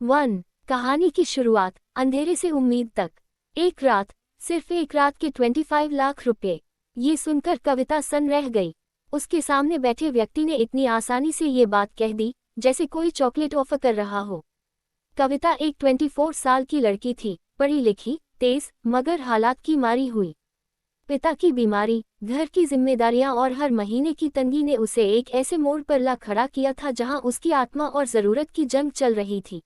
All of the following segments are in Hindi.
1। कहानी की शुरुआत, अंधेरे से उम्मीद तक। एक रात, सिर्फ एक रात के 25 लाख रुपए। ये सुनकर कविता सन्न रह गई। उसके सामने बैठे व्यक्ति ने इतनी आसानी से ये बात कह दी, जैसे कोई चॉकलेट ऑफर कर रहा हो। कविता एक 24 साल की लड़की थी, पढ़ी लिखी, तेज, मगर हालात की मारी हुई। पिता की बीमारी, घर की जिम्मेदारियां और हर महीने की तंगी ने उसे एक ऐसे मोड़ पर ला खड़ा किया था जहां उसकी आत्मा और जरूरत की जंग चल रही थी।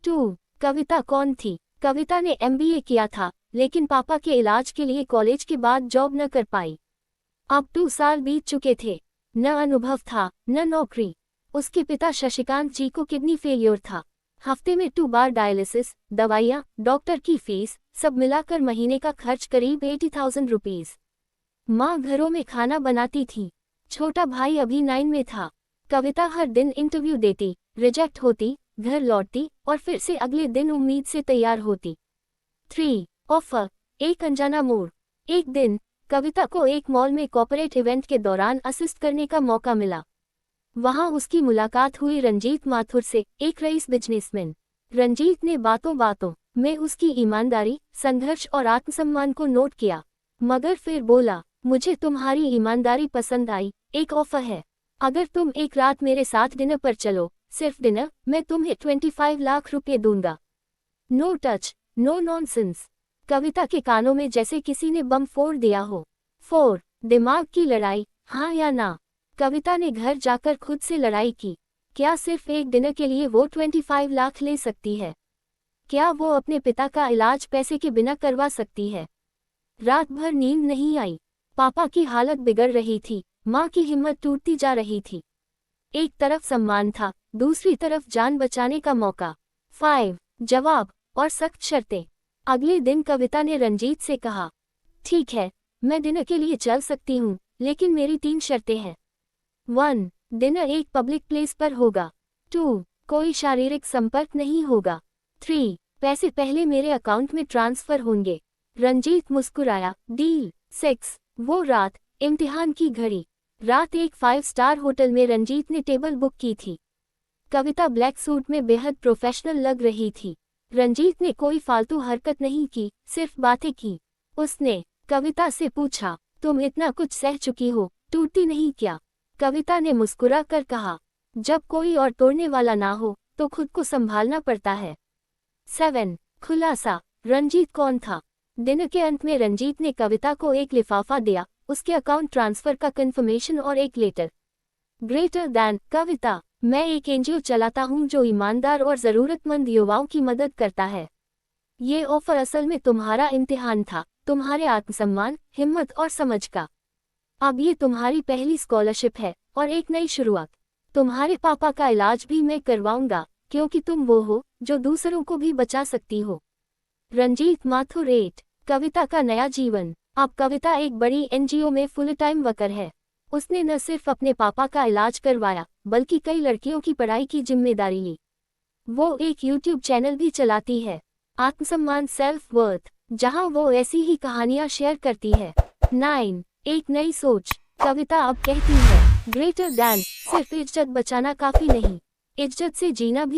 2। कविता कौन थी? कविता ने MBA किया था, लेकिन पापा के इलाज के लिए कॉलेज के बाद जॉब न कर पाई। अब 2 साल बीत चुके थे। न अनुभव था, न नौकरी। उसके पिता शशिकांत जी को किडनी फेलियर था। हफ्ते में 2 बार डायलिसिस, दवाइयाँ, डॉक्टर की फीस, सब मिलाकर महीने का खर्च करीब 80,000 रुपीज। माँ घरों में खाना बनाती थी। छोटा भाई अभी 9 में था। कविता हर दिन इंटरव्यू देती, रिजेक्ट होती, घर लौटती और फिर से अगले दिन उम्मीद से तैयार होती। 3। ऑफर, एक अनजाना मोड़। एक दिन, कविता को एक मॉल में कॉर्पोरेट इवेंट के दौरान असिस्ट करने का मौका मिला। वहां उसकी मुलाकात हुई रंजीत माथुर से, एक रईस बिजनेसमैन। रंजीत ने बातों बातों में उसकी ईमानदारी, संघर्ष और आत्मसम्मान को नोट किया, मगर फिर बोला, मुझे तुम्हारी ईमानदारी पसंद आई, एक ऑफर है। अगर तुम एक रात मेरे साथ डिनर पर चलो, सिर्फ डिनर, मैं तुम्हें 25 लाख रुपए दूंगा। No touch, no nonsense. Kavita के कानों में जैसे किसी ने बम फोड़ दिया हो। 4। दिमाग की लड़ाई, हाँ या ना। कविता ने घर जाकर खुद से लड़ाई की। क्या सिर्फ एक डिनर के लिए वो 25 लाख ले सकती है? क्या वो अपने पिता का इलाज पैसे के बिना करवा सकती है? रात भर नींद नहीं आई। पापा की हालत बिगड़ रही थी, माँ की हिम्मत टूटती जा रही थी। एक तरफ सम्मान था, दूसरी तरफ जान बचाने का मौका। 5। जवाब और सख्त शर्तें। अगले दिन कविता ने रंजीत से कहा, ठीक है, मैं डिनर के लिए चल सकती हूँ, लेकिन मेरी 3 शर्तें हैं। 1। डिनर एक पब्लिक प्लेस पर होगा। 2. कोई शारीरिक संपर्क नहीं होगा। 3. पैसे पहले मेरे अकाउंट में ट्रांसफर होंगे। रंजीत मुस्कुराया, डील। 6। वो रात, इम्तिहान की घड़ी। रात एक 5 स्टार होटल में रंजीत ने टेबल बुक की थी। कविता ब्लैक सूट में बेहद प्रोफेशनल लग रही थी। रंजीत ने कोई फालतू हरकत नहीं की, सिर्फ बातें की। उसने कविता से पूछा, तुम इतना कुछ सह चुकी हो, टूटती नहीं क्या? कविता ने मुस्कुरा कर कहा, जब कोई और तोड़ने वाला ना हो, तो खुद को संभालना पड़ता है। 7। खुलासा, रंजीत कौन था? डिनर के अंत में रंजीत ने कविता को एक लिफाफा दिया, उसके अकाउंट ट्रांसफर का कंफर्मेशन और एक लेटर। ग्रेटर दैन, कविता, मैं एक NGO चलाता हूँ जो ईमानदार और ज़रूरतमंद युवाओं की मदद करता है। ये ऑफर असल में तुम्हारा इम्तिहान था, तुम्हारे आत्मसम्मान, हिम्मत और समझ का। अब ये तुम्हारी पहली स्कॉलरशिप है और एक नई शुरुआत। तुम्हारे पापा का इलाज भी मैं करवाऊंगा, क्योंकि तुम वो हो जो दूसरों को भी बचा सकती हो। रंजीत माथुर 8। कविता का नया जीवन। अब कविता एक बड़ी NGO में फुल टाइम वर्कर है। उसने न सिर्फ अपने पापा का इलाज करवाया, बल्कि कई लड़कियों की पढ़ाई की जिम्मेदारी ली। वो एक YouTube चैनल भी चलाती है, आत्मसम्मान सेल्फ वर्थ, जहां वो ऐसी ही कहानियां शेयर करती है। 9। एक नई सोच। कविता अब कहती है, ग्रेटर दैन, सिर्फ इज्जत बचाना काफी नहीं, इज्जत से जीना भी